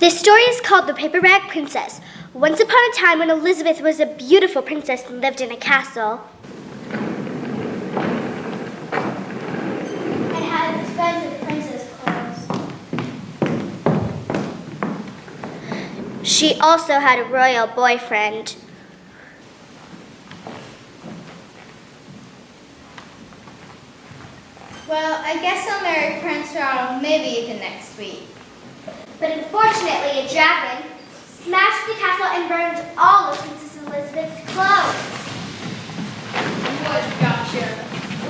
This story is called The Paper Bag Princess. Once upon a time when Elizabeth was a beautiful princess and lived in a castle. And had expensive princess clothes. She also had a royal boyfriend. Well, I guess I'll marry Prince Ronald maybe even next week. But unfortunately, a dragon smashed the castle and burned all of Princess Elizabeth's clothes. What gotcha?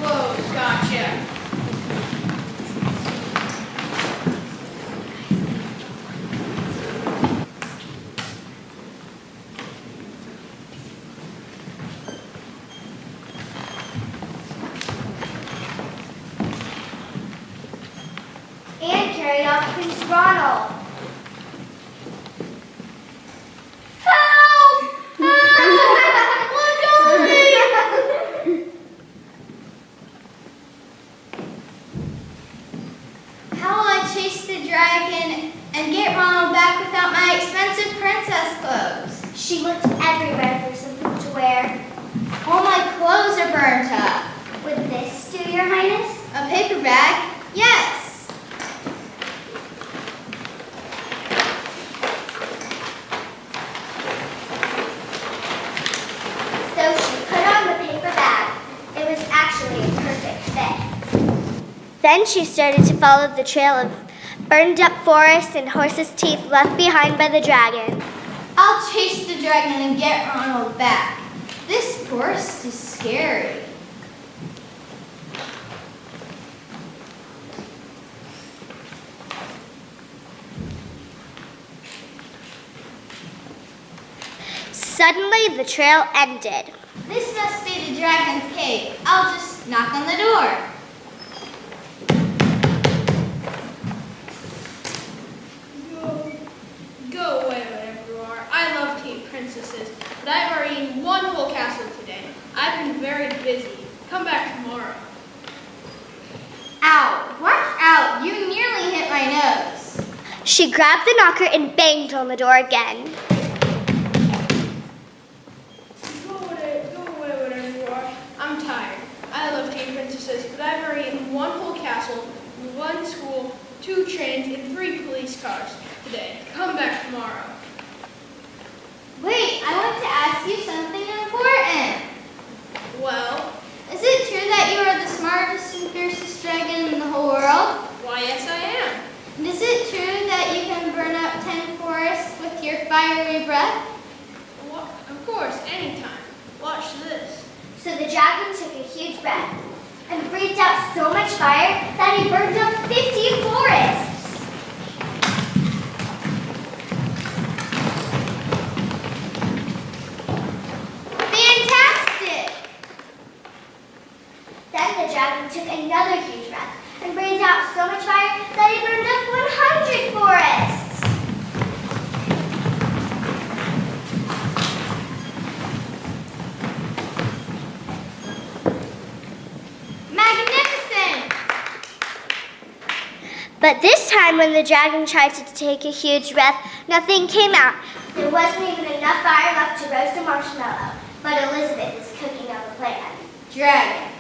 Whoa, gotcha. And carried off Prince Ronald. How will I chase the dragon and get Ronald back without my expensive princess clothes? She looked everywhere for something to wear. All my clothes are burnt up. Would this do, Your Highness? A paper bag? Yes. So she put on the paper bag. It was actually a perfect fit. Then she started to follow the trail of burned up forests and horses' teeth left behind by the dragon. I'll chase the dragon and get Ronald back. This forest is scary. Suddenly, the trail ended. This must be the dragon's cave. I'll just knock on the door. Go away, whatever you are. I love to eat princesses, but I've already eaten one whole castle today. I've been very busy. Come back tomorrow. Ow, watch out. You nearly hit my nose. She grabbed the knocker and banged on the door again. Go away, whatever you are. I'm tired. I love to eat princesses, but I've already eaten one whole castle, one school, 2 trains, and 3 police cars today. Come back tomorrow. Wait, I want to ask you something important. Well, Is it true that you are the smartest and fiercest dragon in the whole world? why, yes, I am. And is it true that you can burn up 10 forests with your fiery breath? Well, of course, anytime. Watch this. So the dragon took a huge breath and breathed out so much fire that he burned up 50 forests. Fantastic! Then the dragon took another huge breath and breathed out so much fire that he burned up 100 forests. Magnificent! But this time when the dragon tried to take a huge breath, nothing came out. There wasn't even enough fire left to roast a marshmallow. But Elizabeth is cooking up a plan. Dragon,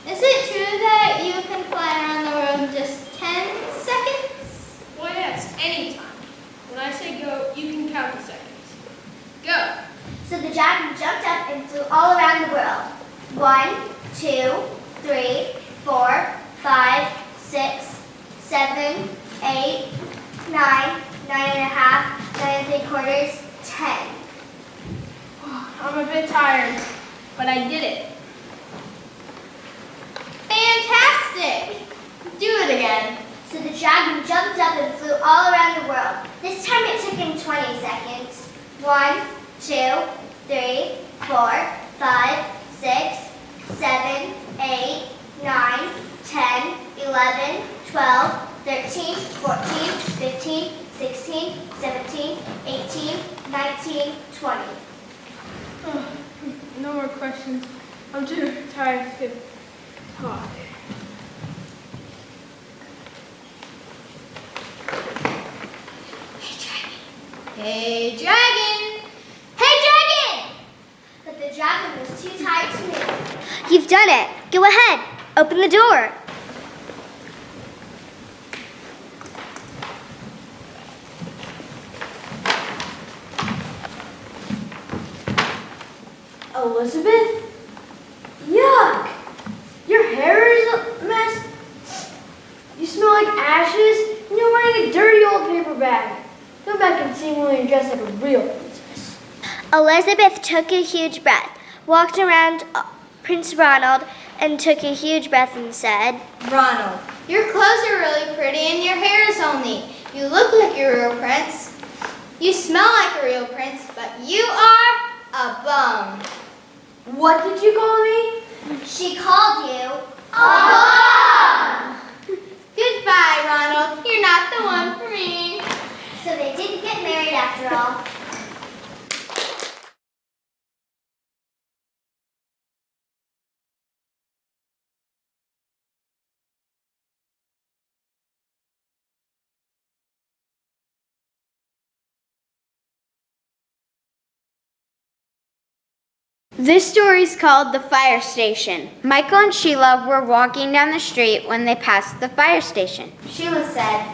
is it true that you can fly around the world in just 10 seconds? Well, yes, anytime. When I say go, you can count the seconds. Go. So the dragon jumped up and flew all around the world. 1, 2, 3, 4, 5, 6, 7, 8, 9, 9 and a half, 9 3/4, 10. I'm a bit tired, but I did it. Fantastic! Do it again. So the dragon jumped up and flew all around the world. This time it took him 20 seconds. 1, 2, 3, 4, 5, 6, 7, 8, 9, 10, 11, 12, 13, 14, 15, 16, 17, 18, 19, 20. No more questions. I'm too tired to talk. Hey, dragon. Hey, dragon! Hey, dragon! But the dragon was too tired to move. You've done it. Go ahead. Open the door. Elizabeth? Yuck! Your hair is a mess. You smell like ashes, and you're wearing a dirty old paper bag. Go back and see when you're dressed like a real princess. Elizabeth took a huge breath, walked around Prince Ronald, and took a huge breath and said, Ronald, your clothes are really pretty and your hair is only. You look like a real prince. You smell like a real prince, but you are a bum. What did you call me? She called you A bum! Goodbye, Ronald. You're not the one for me. So they didn't get married after all. This story is called The Fire Station. Michael and Sheila were walking down the street when they passed the fire station. Sheila said,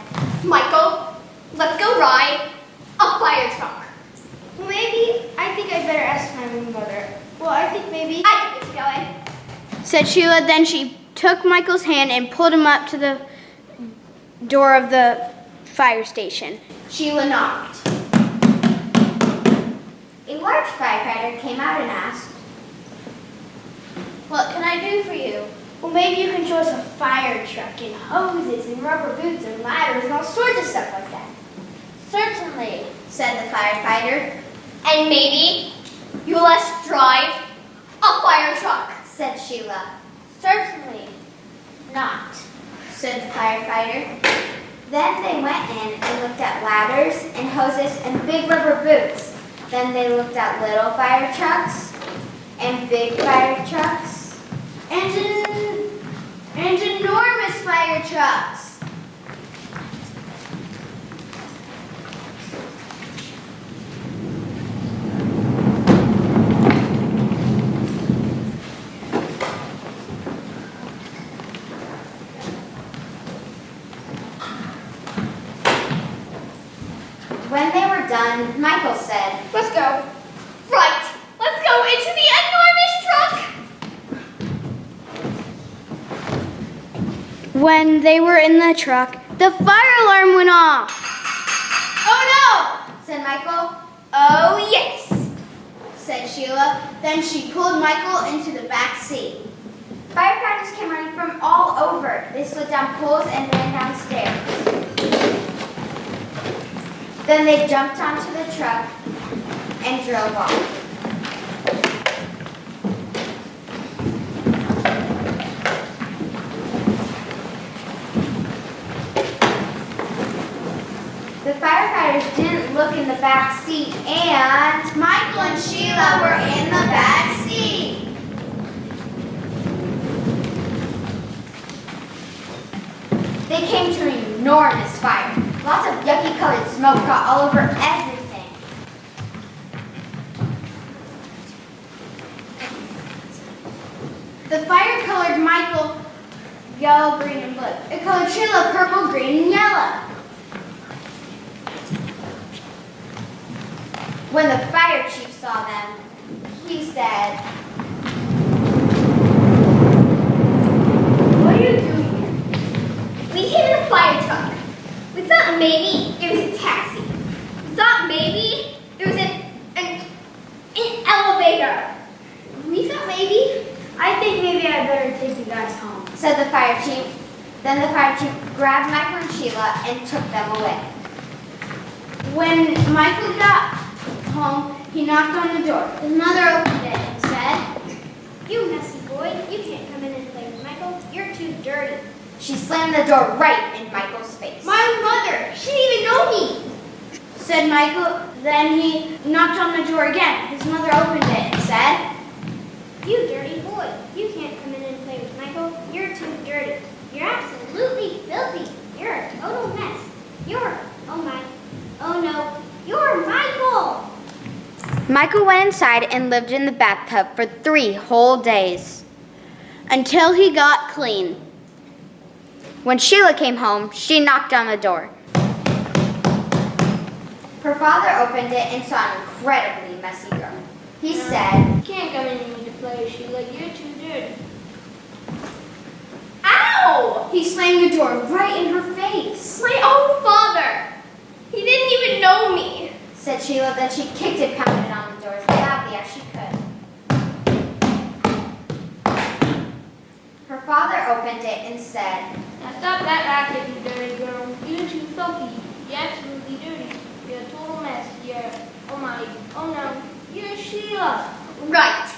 Michael, let's go ride a fire truck. Maybe I think I'd better ask my mother. Well, I think maybe I can get you going. Said Sheila, then she took Michael's hand and pulled him up to the door of the fire station. Sheila knocked. A large firefighter came out and asked, What can I do for you? Well, maybe you can show us a fire truck and hoses and rubber boots and ladders and all sorts of stuff like that. Certainly, said the firefighter. And maybe you'll let us drive a fire truck, said Sheila. Certainly not, said the firefighter. Then they went in and looked at ladders and hoses and big rubber boots. Then they looked at little fire trucks and big fire trucks and enormous fire trucks. When they were done, Michael said, Let's go. Right, let's go into the enormous truck. When they were in the truck, the fire alarm went off. Oh no, said Michael. Oh yes, said Sheila. Then she pulled Michael into the back seat. Firefighters came running from all over. They slid down poles and ran downstairs. Then they jumped onto the truck and drove off. The firefighters didn't look in the back seat, and Michael and Sheila were in the back seat. They came to an enormous fire. Lots of yucky colored smoke got all over everything. The fire colored Michael yellow, green, and blue. It colored Sheila purple, green, and yellow. When the fire chief saw them, he said, What are you doing here? We hit a fire truck. We thought maybe it was a taxi. We thought maybe it was an elevator. We thought maybe. I think maybe I better take you guys home. Said the fire chief. Then the fire chief grabbed Michael and Sheila and took them away. When Michael got home, he knocked on the door. His mother opened it and said, You messy boy, you can't come in and play with Michael. You're too dirty. She slammed the door right in Michael's face. My mother, she didn't even know me. Said Michael. Then he knocked on the door again. His mother opened it and said, You dirty boy, you can't come in and play with Michael. You're too dirty. You're absolutely filthy. You're a total mess. Oh no, you're my Michael went inside and lived in the bathtub for 3 whole days until he got clean. When Sheila came home, she knocked on the door. Her father opened it and saw an incredibly messy room. He said, You can't come in here to play, Sheila. You're too dirty. Ow! he slammed the door right in her face. My own father! He didn't even know me! Said Sheila, then she kicked and pounded on the door as loudly as she could. Her father opened it and said, Now stop that racket, you dirty girl. You're too filthy. You're absolutely dirty. You're a total mess. Oh no. You're Sheila. Right.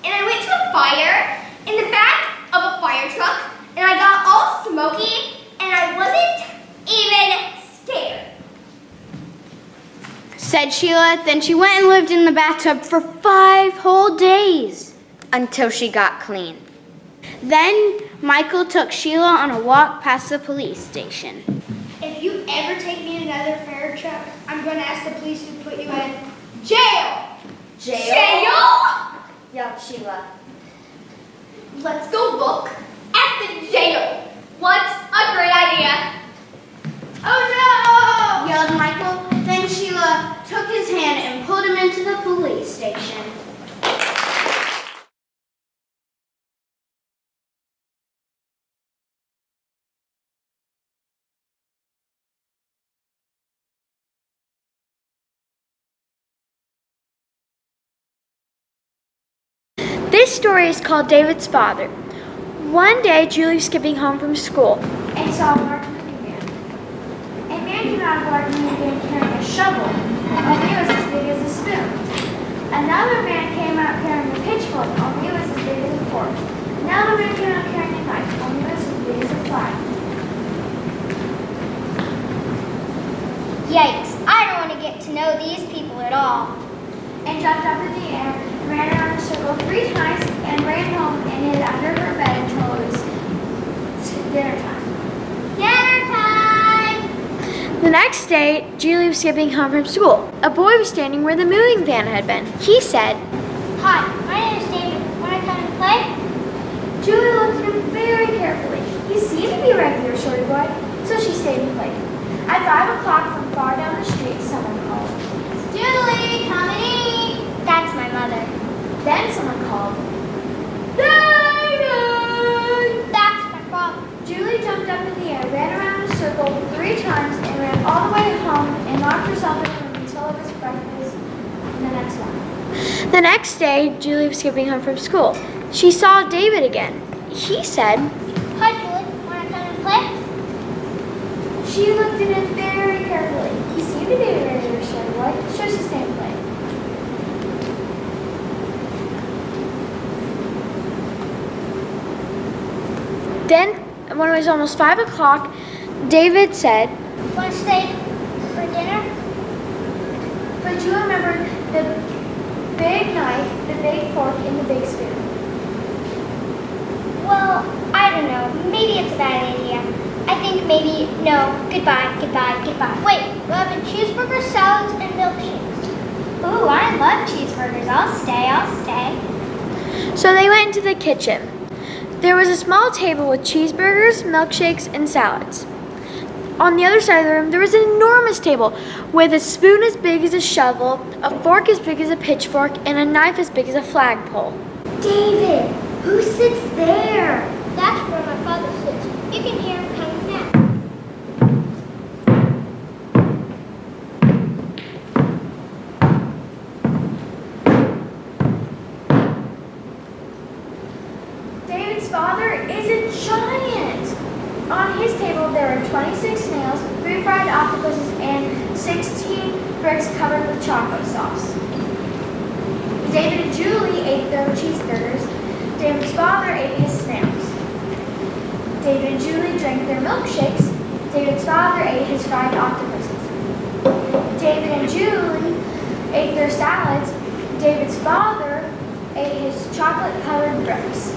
And I went to a fire in the back of a fire truck, and I got all smoky, and I wasn't even scared. said Sheila. Then she went and lived in the bathtub for 5 whole days until she got clean. Then Michael took Sheila on a walk past the police station. If you ever take me in another fire truck, I'm going to ask the police to put you in jail. Jail? Yelled Sheila. Let's go look at the jail. What a great idea. Oh no! Yelled Michael. Then Sheila took his hand and pulled him into the police station. This story is called David's Father. One day, Julie was skipping home from school and saw a large minivan. A man came out of a large minivan carrying a shovel, only it was as big as a spoon. Another man came out carrying a pitchfork, only it was as big as a fork. Another man came out carrying a knife, only it was as big as a fly. Yikes, I don't want to get to know these people at all. And jumped up in the air, ran around in a circle 3 times, and ran home and hid under her bed until it was dinner time. Dinner time! The next day, Julie was skipping home from school. A boy was standing where the moving van had been. He said, Hi, my name is David. Want to come and play? Julie looked at him very carefully. He seemed to be a regular shorty boy, so she stayed and played. At 5 o'clock from far down the street, someone called. Julie, come and eat. That's my mother. Then someone called. David! That's my father. Julie jumped up in the air, ran around in a circle 3 times, and ran all the way home and locked herself in the room until it was breakfast the next morning. The next day, Julie was skipping home from school. She saw David again. He said, Hi, Julie. Want to come and play? She looked at him very carefully. He seemed to be a regular shorty boy, so she stayed and played. Then, when it was almost 5 o'clock, David said, Want to stay for dinner? but you remembered the big knife, the big fork, and the big spoon. Well, I don't know. Maybe it's a bad idea. I think maybe no. Goodbye, goodbye, goodbye. Wait, we're having cheeseburgers, salads, and milkshakes. Ooh, I love cheeseburgers. I'll stay. So they went into the kitchen. There was a small table with cheeseburgers, milkshakes, and salads. On the other side of the room, there was an enormous table with a spoon as big as a shovel, a fork as big as a pitchfork, and a knife as big as a flagpole. David, who sits there? That's where my father sits. You can hear him coming back. David's father is a giant. On his table, there are 26 snails, 3 fried octopuses, and 16 bricks covered with chocolate sauce. David and Julie ate their cheeseburgers. David's father ate his snails. David and Julie drank their milkshakes. David's father ate his fried octopuses. David and Julie ate their salads. David's father ate his chocolate-covered bricks.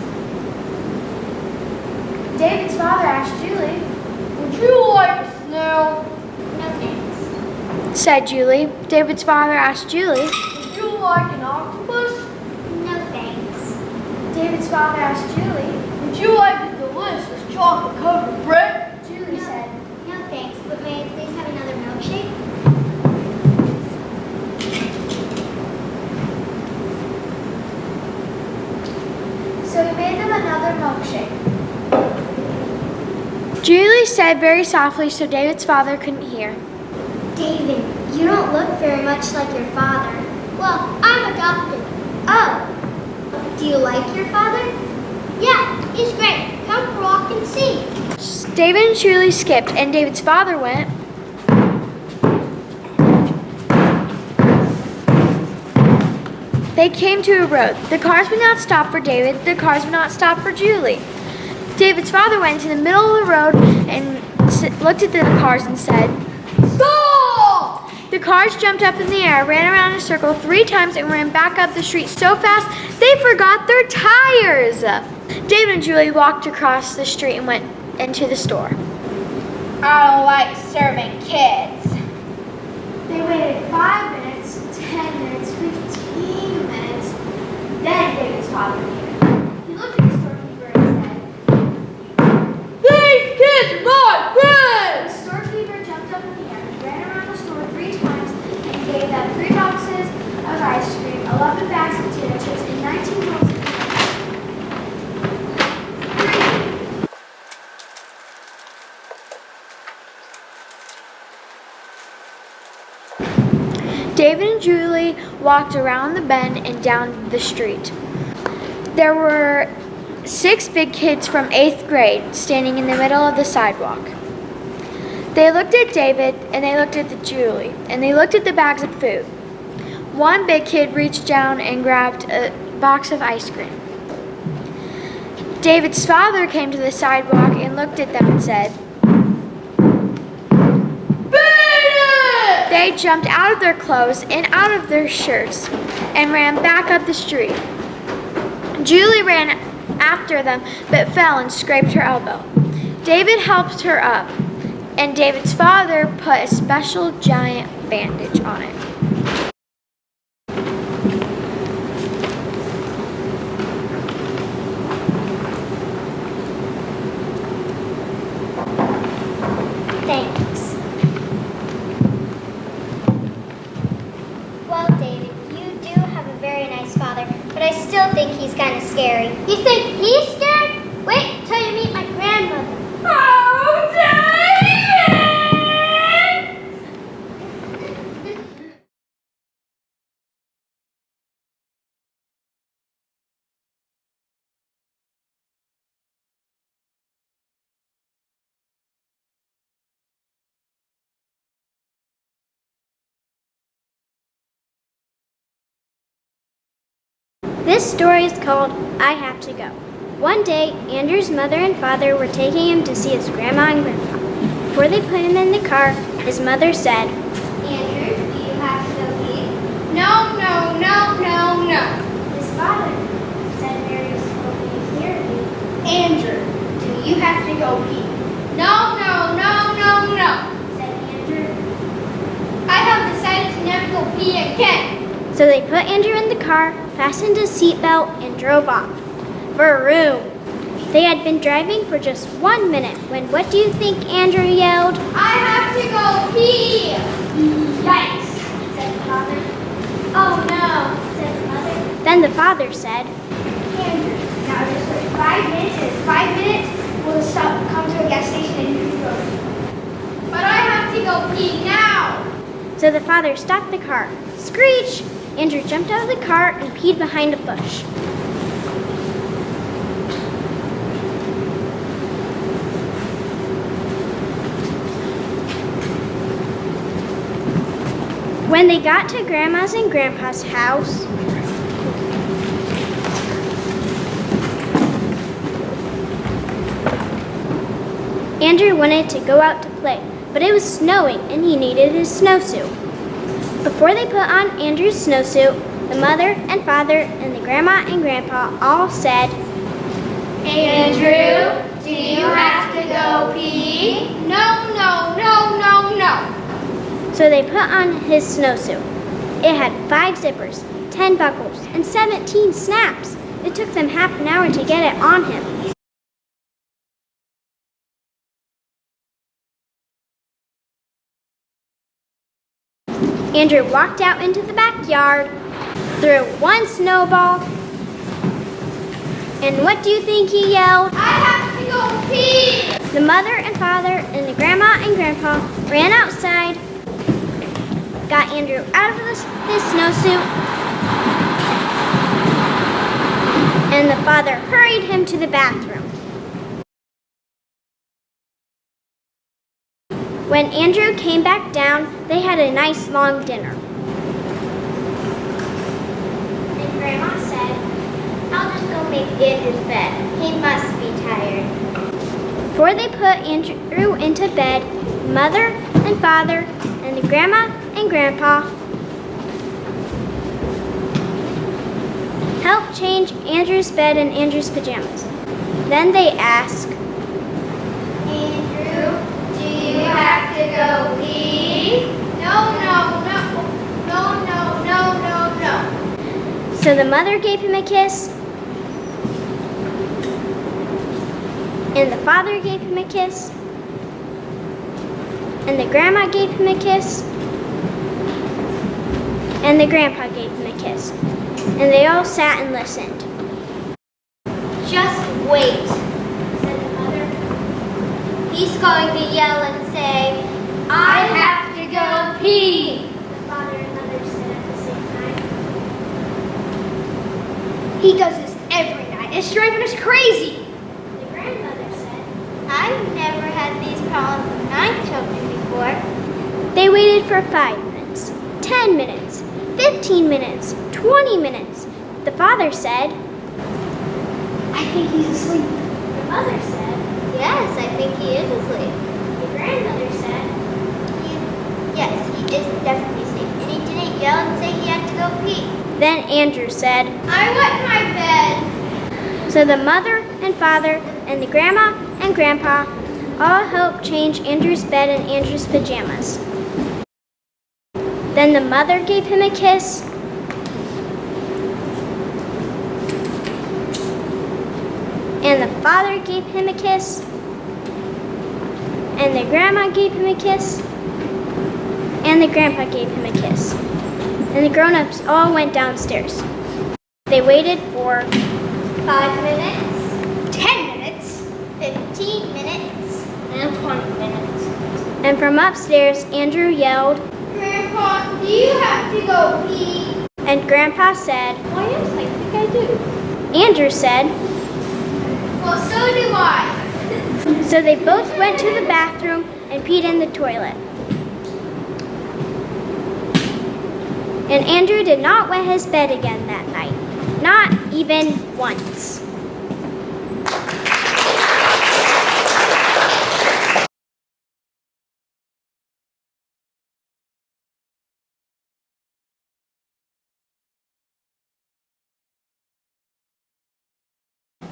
David's father asked Julie, Would you like a snail? No thanks. said Julie. David's father asked Julie, Would you like an octopus? No thanks. David's father asked Julie. Would you like a delicious chocolate-covered bread? Julie said, No thanks, but may I please have another milkshake? so he made them another milkshake. Julie said very softly so David's father couldn't hear. David, you don't look very much like your father. Well, I'm adopted. Oh, do you like your father? Yeah, he's great. Come for a walk and see. David and Julie skipped, and David's father went. They came to a road. The cars would not stop for David. The cars would not stop for Julie. David's father went to the middle of the road and looked at the cars and said, "Stop!" The cars jumped up in the air, ran around in a circle 3 times, and ran back up the street so fast they forgot their tires. David and Julie walked across the street and went into the store. I don't like serving kids. They waited 5 minutes, 10 minutes, 15 minutes. Then David's father came. He looked at the storekeeper and said, These kids are my the friends! storekeeper jumped up in the air, ran around the store 3 times, and gave them 3 boxes of ice cream, 11 bags of potato chips, and 19 rolls of peanuts. David and Julie walked around the bend and down the street. There were 6 big kids from 8th grade standing in the middle of the sidewalk. They looked at David and they looked at Julie and they looked at the bags of food. One big kid reached down and grabbed a box of ice cream. David's father came to the sidewalk and looked at them and said, They jumped out of their clothes and out of their shirts and ran back up the street. Julie ran after them but fell and scraped her elbow. David helped her up, and David's father put a special giant bandage on it. Thanks. Well, David, you do have a very nice father, but I still think he's kind of scary. You think he's scared? Wait till you meet my grandmother. Oh, David! This story is called I Have to Go. One day, Andrew's mother and father were taking him to see his grandma and grandpa. Before they put him in the car, his mother said, Andrew, do you have to go pee? No, no, no, no, no. His father said very slowly and clearly, Andrew, do you have to go pee? No, no, no, no, no. said Andrew. I have decided to never go pee again. So they put Andrew in the car, fastened his seatbelt, and drove off. Vroom! They had been driving for just 1 minute when what do you think Andrew yelled? I have to go pee. Yikes! said the father. Oh no! said the mother. Then the father said, Andrew, now just wait 5 minutes, and in 5 minutes, we'll stop, come to a gas station and you can go. But I have to go pee now. So the father stopped the car. Screech! Andrew jumped out of the car and peed behind a bush. When they got to Grandma's and Grandpa's house, Andrew wanted to go out to play, but it was snowing and he needed his snowsuit. Before they put on Andrew's snowsuit, the mother and father and the grandma and grandpa all said, Andrew, do you have to go pee? No, no, no, no, no. So they put on his snowsuit. It had 5 zippers, 10 buckles, and 17 snaps. It took them half an hour to get it on him. Andrew walked out into the backyard, threw one snowball, and what do you think he yelled? I have to go pee! The mother and father and the grandma and grandpa ran outside, got Andrew out of his snowsuit, and the father hurried him to the bathroom. When Andrew came back down, they had a nice long dinner. And Grandma said, "I'll just go make Andrew's bed. He must be tired." Before they put Andrew into bed, Mother and Father and the Grandma and Grandpa helped change Andrew's bed and Andrew's pajamas. Then they asked, Andrew, do you have to go pee? No. so the mother gave him a kiss, and the father gave him a kiss, and the grandma gave him a kiss, and the grandpa gave him a kiss. And they all sat and listened. Just wait, said the mother. He's going to yell and say, I have to go pee. The father and mother said at the same time. He does this every night. It's driving us crazy. The grandmother said, I've never had these problems with 9 children before. they waited for 5 minutes, 10 minutes, 15 minutes, 20 minutes. The father said, I think he's asleep. the mother said, Yes, I think he is asleep. the grandmother said, Yes, he is definitely asleep. And he didn't yell and say he had to go pee. then Andrew said. I want my bed. So the mother and father and the grandma and grandpa all helped change Andrew's bed and Andrew's pajamas. Then the mother gave him a kiss, and the father gave him a kiss, and the grandma gave him a kiss, and the grandpa gave him a kiss. And the grown-ups all went downstairs. They waited for 5 minutes, 10 minutes, 15 minutes, and 20 minutes. and from upstairs, Andrew yelled, Grandpa, do you have to go pee? and Grandpa said, Why, yes, I think I do. Andrew said, Well, so do I. so they both went to the bathroom and peed in the toilet. And Andrew did not wet his bed again that night, not even once.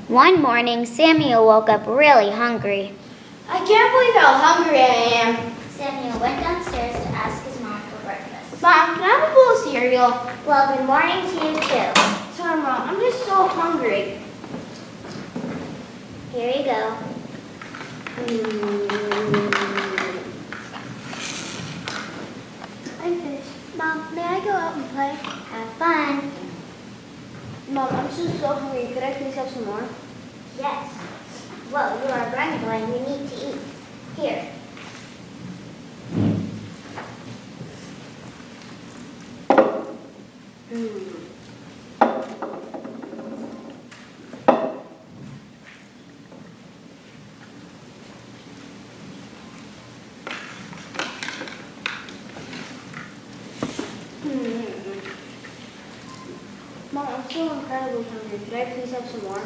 One morning, Samuel woke up really hungry. I can't believe how hungry I am. Samuel went downstairs to ask his mom for breakfast. Mom, can I have a bowl of cereal? Well, good morning to you too. Sorry, Mom, I'm just so hungry. Here you go. I'm finished. Mom, may I go out and play? Have fun. Mom, I'm just so hungry. Could I please have some more? Yes. Well, you are a brand boy and you need to eat. Here. Mom, I'm so incredibly hungry. Could I please have some more?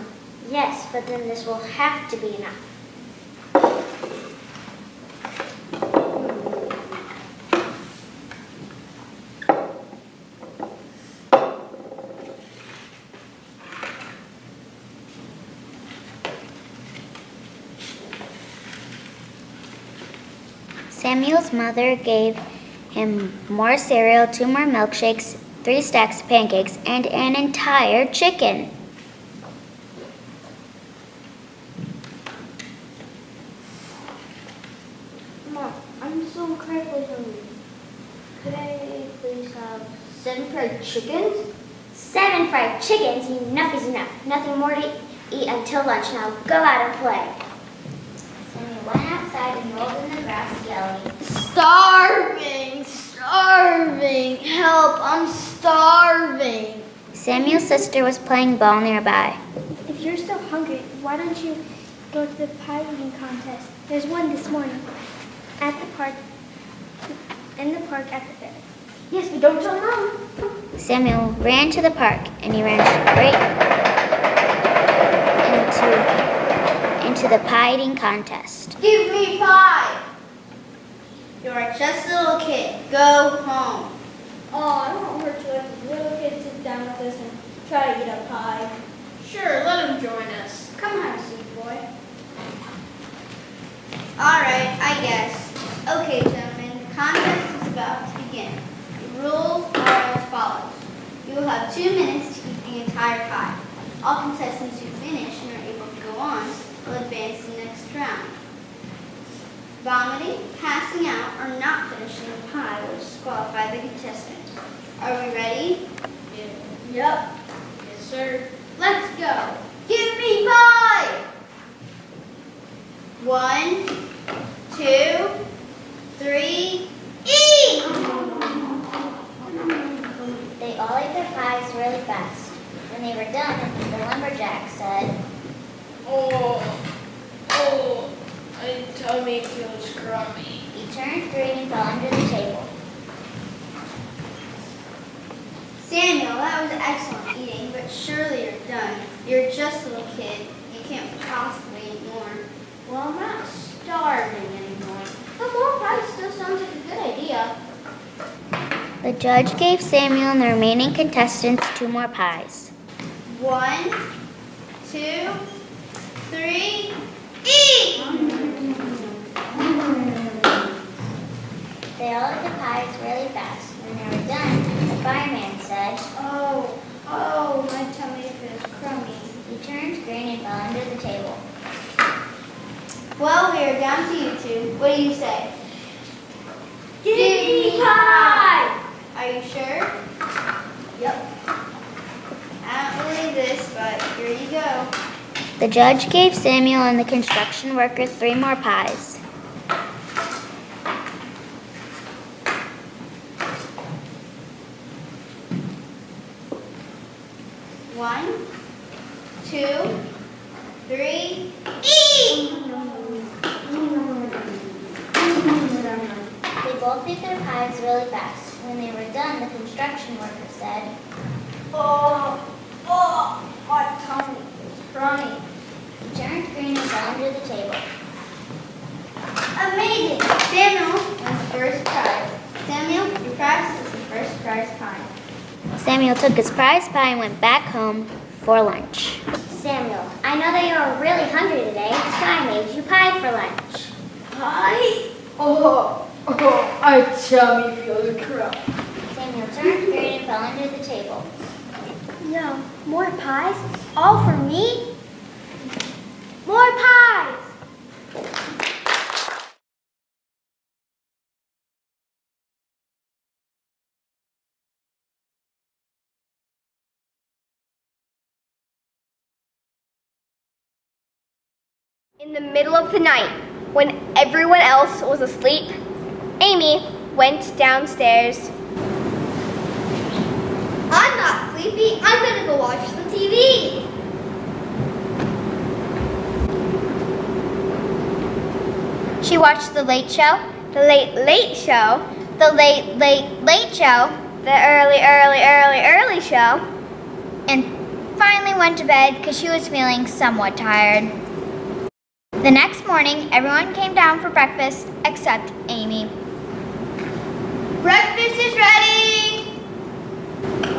Yes, but then this will have to be enough. Samuel's mother gave him more cereal, 2 more milkshakes, 3 stacks of pancakes, and an entire chicken. Mom, I'm so incredibly hungry. Could I please have 7 fried chickens? 7 fried chickens? Enough is enough. Nothing more to eat until lunch. Now go out and play. Sammy went outside and rolled in the grass, yelling, Starving! Starving! Help! I'm starving! Samuel's sister was playing ball nearby. If you're so hungry, why don't you go to the pie eating contest? There's one this morning at the park, in the park at the fair. yes, but don't tell Mom. Samuel ran to the park and he ran straight into the pie eating contest. Give me pie! You're just a little kid. Go home. Oh, I don't want her to let the little kid sit down with us and try to eat a pie. Sure, let him join us. Come on, sweet boy. Alright, I guess. Okay, gentlemen, the contest is about to begin. The rules are as follows. You will have 2 minutes to eat the entire pie. All contestants who finish and are able to go on will advance to the next round. Vomiting, passing out, or not finishing the pie will disqualify the contestant. Are we ready? Yep. Yes, sir. Let's go. Give me pie! 1, 2, 3, eat! They all ate their pies really fast. When they were done, the lumberjack said, My tummy feels crummy. he turned green and fell under the table. Samuel, that was excellent eating, but surely you're done. You're just a little kid. You can't possibly eat more. Well, I'm not starving anymore. But more pie still sounds like a good idea. The judge gave Samuel and the remaining contestants 2 more pies. 1, 2, 3, eat! They all ate the pies really fast. When they were done, the fireman said, My tummy feels crummy. he turned green and fell under the table. Well, we are down to you 2. What do you say? Give me pie! Are you sure? Yep. I don't believe this, but here you go. The judge gave Samuel and the construction workers 3 more pies. 1, 2, 3, eat! They both ate their pies really fast. When they were done, the construction worker said, My tummy is crummy. he turned green and fell under the table. Amazing! Samuel wins the first prize. Samuel, your prize is the first prize pie. Samuel took his prize pie and went back home for lunch. Samuel, I know that you're really hungry today, so I made you pie for lunch. Pie? My tummy feels crummy. Samuel turned green and fell under the table. No, more pies? All for me? More pies! In the middle of the night, when everyone else was asleep, Amy went downstairs. I'm not sleepy. I'm gonna go watch some TV. She watched The Late Show, The Late Late Show, The Late Late Late Show, The Early Show, and finally went to bed because she was feeling somewhat tired. The next morning, everyone came down for breakfast except Amy. Breakfast is ready.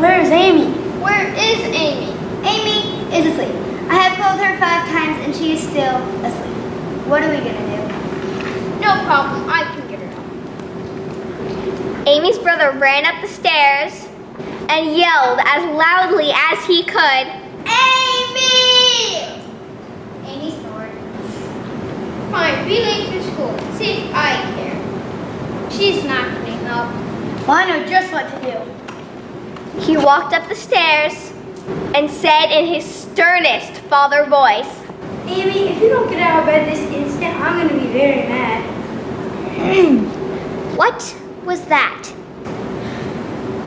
Where's Amy? Where is Amy? Amy is asleep. I have called her 5 times and she is still asleep. What are we gonna do? No problem, I can get her up. Amy's brother ran up the stairs, and yelled as loudly as he could, Amy! Amy snored. Fine, be late for school. See if I care. She's not getting up. Well, I know just what to do. He walked up the stairs and said in his sternest father voice, Amy, if you don't get out of bed this instant, I'm going to be very mad. What was that?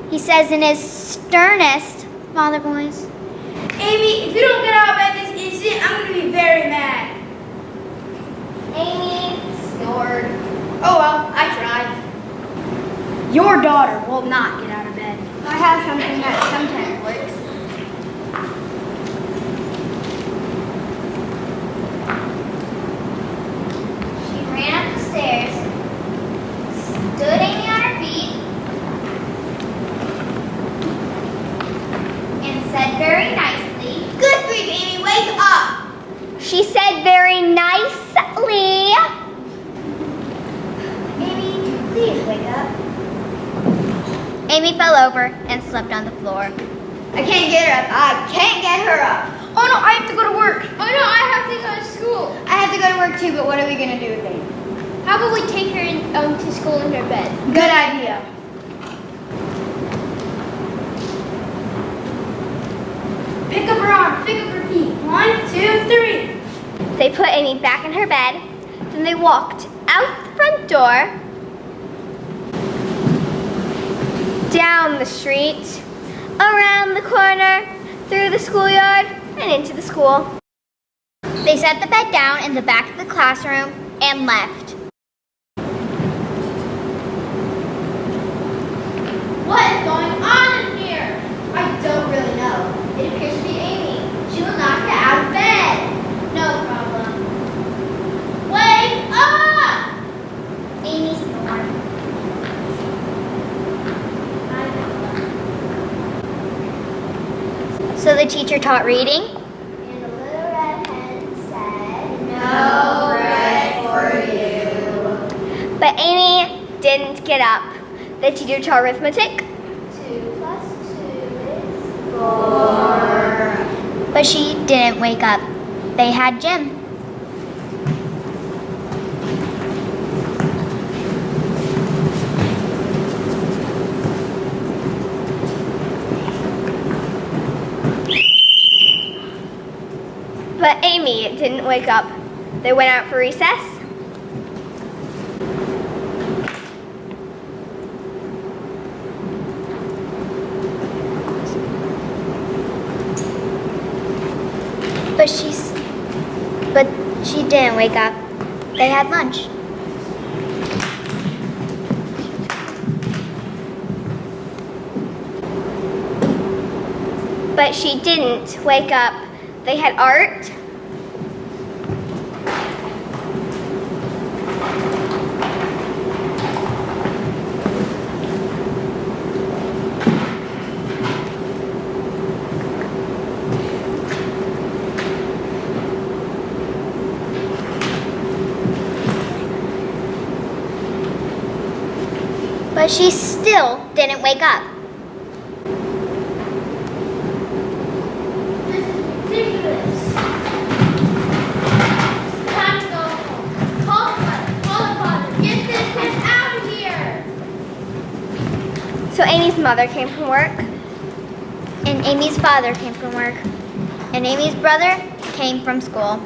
He says in his sternest father voice. Amy, if you don't get out of bed this instant, I'm going to be very mad. Amy snored. Oh well, I tried. Your daughter will not get out of bed. I have something that sometimes works. She ran up the stairs, stood Amy on her feet, and said very nicely, Good grief, Amy, wake up! she said very nicely, Amy, please wake up. Amy fell over and slept on the floor. I can't get her up. I can't get her up. Oh no, I have to go to work. Oh no, I have to go to school. I have to go to work too, but what are we going to do with Amy? How about we take her to school in her bed? Good idea. Pick up her arms, pick up her feet. 1, 2, 3. they put Amy back in her bed, then they walked out the front door, down the street, around the corner, through the schoolyard, and into the school. They set the bed down in the back of the classroom and left. What is going on in here? I don't really know. It appears to be Amy. She will not get out of bed. No problem. Wake up! Amy snored. So the teacher taught reading. And the little red hen said, No bread for you. But Amy didn't get up. The teacher taught arithmetic. 2 plus 2 is 4. But she didn't wake up. They had gym. But Amy didn't wake up. They went out for recess. But she didn't wake up. They had lunch. But she didn't wake up. They had art. But she still didn't wake up. This is ridiculous. Time to go home. Call the father. Get this kid out of here. So Amy's mother came from work. And Amy's father came from work. And Amy's brother came from school.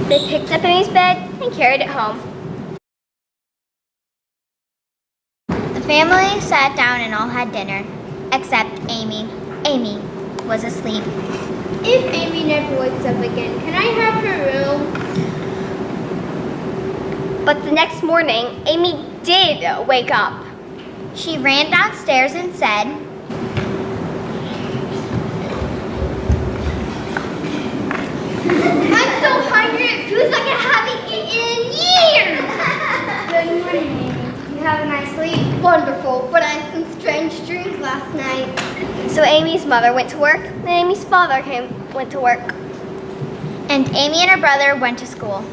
They picked up Amy's bed and carried it home. The family sat down and all had dinner, except Amy. Amy was asleep. If Amy never wakes up again, can I have her room? But the next morning, Amy did wake up. She ran downstairs and said, I'm so hungry. It feels like I haven't eaten in years. Good morning, Amy. You have a nice sleep? Wonderful, but I had some strange dreams last night. So Amy's mother went to work, and Amy's father went to work. and Amy and her brother went to school.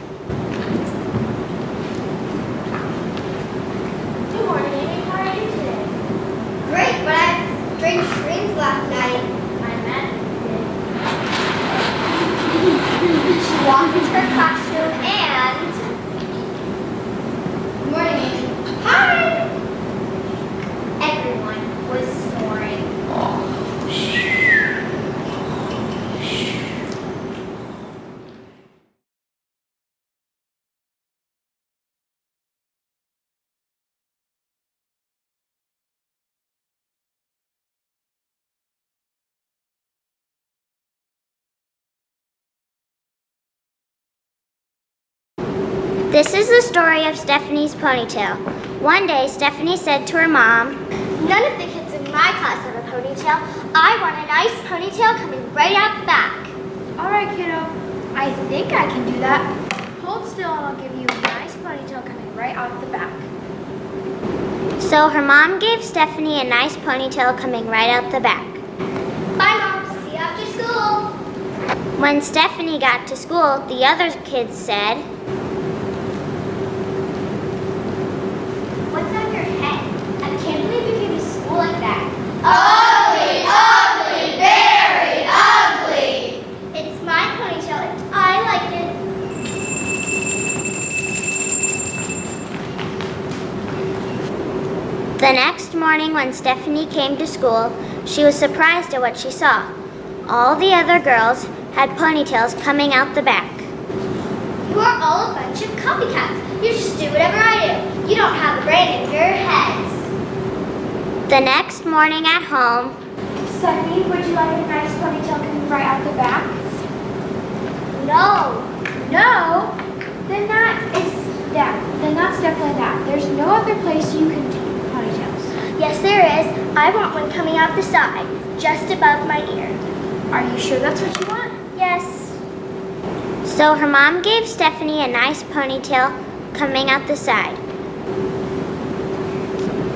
This is the story of Stephanie's ponytail. One day, Stephanie said to her mom, None of the kids in my class have a ponytail. I want a nice ponytail coming right out the back. All right, kiddo. I think I can do that. Hold still and I'll give you a nice ponytail coming right out the back. So her mom gave Stephanie a nice ponytail coming right out the back. Bye, Mom. See you after school. When Stephanie got to school, the other kids said, What's on your head? I can't believe you came to school like that. Ugly, ugly, very ugly. It's my ponytail and I like it. The next morning when Stephanie came to school, she was surprised at what she saw. All the other girls had ponytails coming out the back. You are all a bunch of copycats. You just do whatever I do. You don't have a brain in your heads. The next morning at home, Stephanie, would you like a nice ponytail coming right out the back? No. No? Then that's definitely that. There's no other place you can do ponytails. Yes, there is. I want one coming out the side, just above my ear. Are you sure that's what you want? Yes. so her mom gave Stephanie a nice ponytail coming out the side.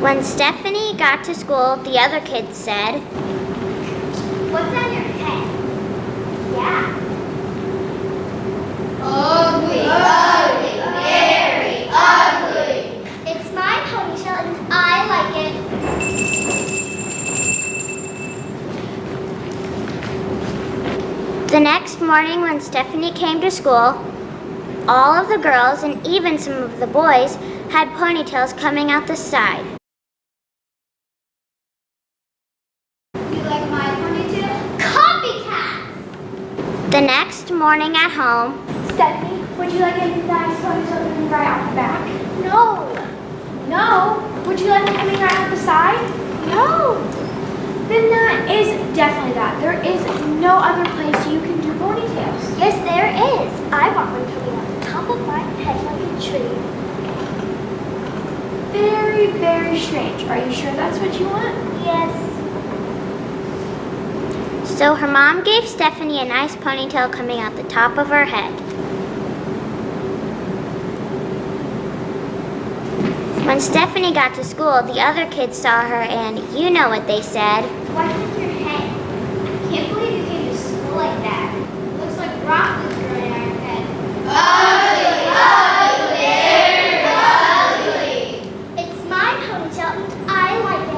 When Stephanie got to school, the other kids said, What's on your head? Yeah. Ugly, ugly, very ugly. It's my ponytail and I like it. The next morning when Stephanie came to school, all of the girls and even some of the boys had ponytails coming out the side. You like my ponytail? Copycats! The next morning at home, Stephanie, would you like a nice ponytail coming right out the back? No. No? Would you like it coming right out the side? No. Then that is definitely that. There is no other place you can do ponytails. Yes, there is. I want one coming out the top of my head like a tree. Very, very strange. Are you sure that's what you want? Yes. so her mom gave Stephanie a nice ponytail coming out the top of her head. When Stephanie got to school, the other kids saw her and you know what they said. What's in your head? I can't believe you came to school like that. Looks like broccoli's growing out your head. Ugly, ugly, very ugly. It's my ponytail and I like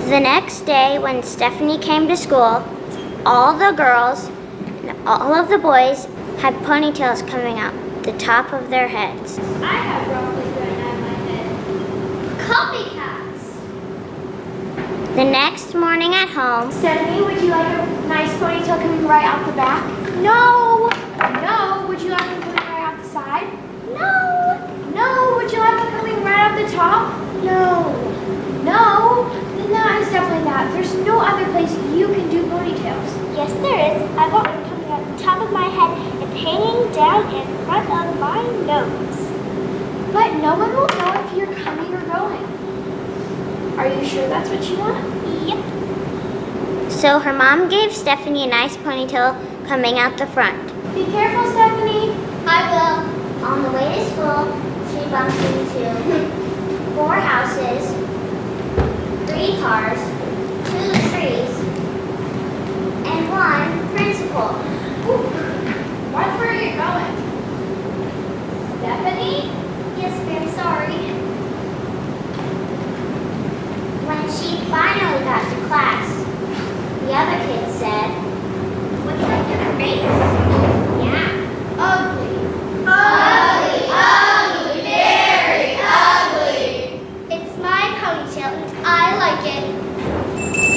it. The next day, when Stephanie came to school, all the girls and all of the boys had ponytails coming out the top of their heads. I have broccoli growing out of my head. Copycats! The next morning at home, Stephanie, would you like a nice ponytail coming right out the back? No! No. Would you like it coming right out the side? No! No. Would you like it coming right out the top? No! No. Then that is definitely that. There's no other place you can do ponytails. Yes, there is. I want one coming out the top of my head and hanging down in front of my nose. But no one will know if you're coming or going. Are you sure that's what you want? Yep. so her mom gave Stephanie a nice ponytail coming out the front. Be careful, Stephanie. I will. On the way to school, she bumped into 4 houses, 3 cars, 2 trees, and 1 principal. Watch where you're going. Stephanie? Yes, very sorry. When she finally got to class, the other kids said, What's on your face? Yeah. Ugly. Ugly, ugly, very ugly. It's my ponytail and I like it.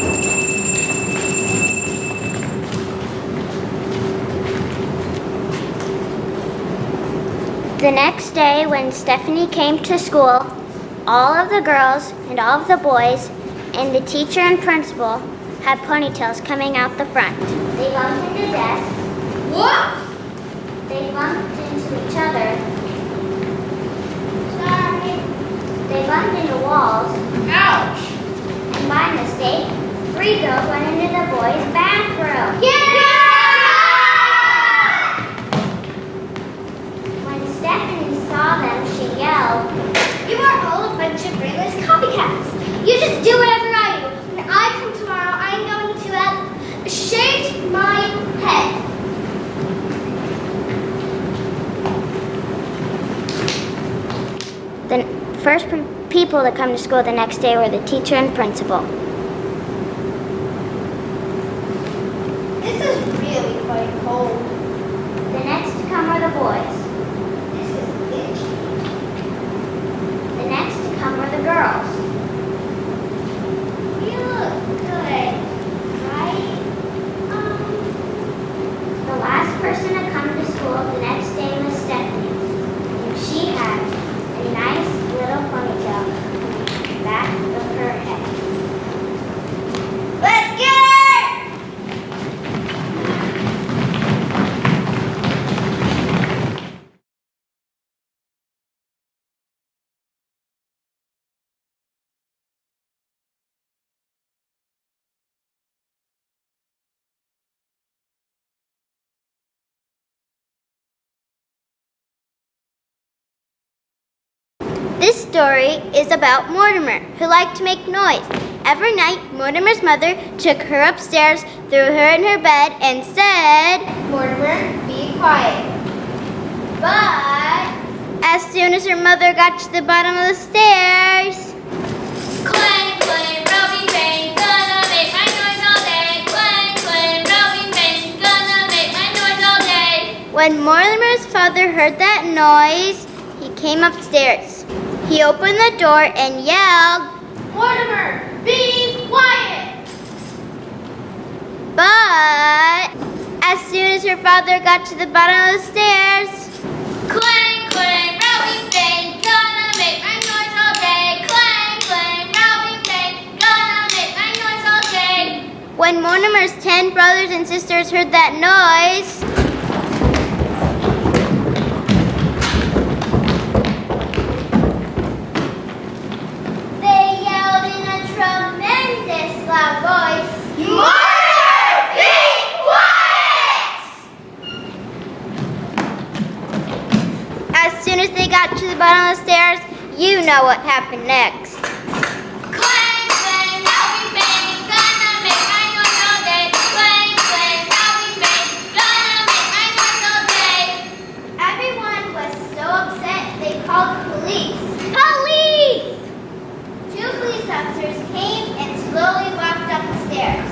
The next day, when Stephanie came to school, all of the girls and all of the boys and the teacher and principal had ponytails coming out the front. They bumped into desks. What? They bumped into each other. Sorry. They bumped into walls. Ouch. And by mistake, 3 girls went into the boys' bathroom. When Stephanie saw them, she yelled, "You are all a bunch of brainless copycats. You just do whatever I do. When I come tomorrow, I'm going to have shaved my head." The first people to come to school the next day were the teacher and principal. This is really quite cold. The next to come were the boys. This is itchy. The next to come were the girls. You look good, right? The last person to come to school the next day was Stephanie. And she had a nice little ponytail on the back of her head. Let's get it! This story is about Mortimer, who liked to make noise. Every night, Mortimer's mother took her upstairs, threw her in her bed, and said, Mortimer, be quiet. "But," as soon as her mother got to the bottom of the stairs, Clang, clang, rubbing bang, gonna make my noise all day. Clang, clang, rubbing bang, gonna make my noise all day. when Mortimer's father heard that noise, he came upstairs. He opened the door and yelled, Mortimer, be quiet. but as soon as her father got to the bottom of the stairs, Clang, clang, rubbing bang, gonna make my noise all day. Clang, clang, rubbing bang, gonna make my noise all day. when Mortimer's 10 brothers and sisters heard that noise, They yelled in a tremendous loud voice, Mortimer, be quiet. as soon as they got to the bottom of the stairs, you know what happened next. Clang, clang, rubbing bang, gonna make my noise all day. Clang, clang, rubbing bang, gonna make my noise all day. Everyone was so upset they called the police. Police! 2 police officers came and slowly walked up the stairs.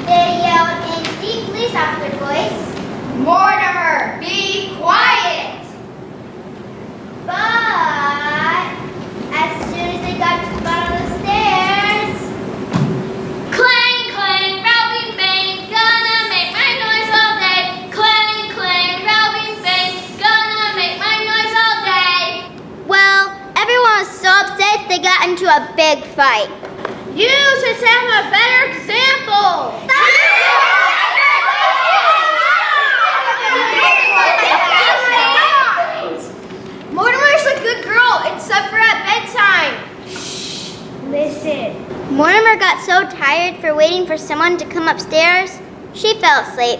They yelled in deep police officer voice, Mortimer, be quiet. but as soon as they got to the bottom of the stairs, Clang, clang, rubbing bang, gonna make my noise all day. Clang, clang, rubbing bang, gonna make my noise all day. well, everyone was so upset they got into a big fight. You should set him a better example. Mortimer's a good girl, except for at bedtime. Listen. Mortimer got so tired for waiting for someone to come upstairs, she fell asleep.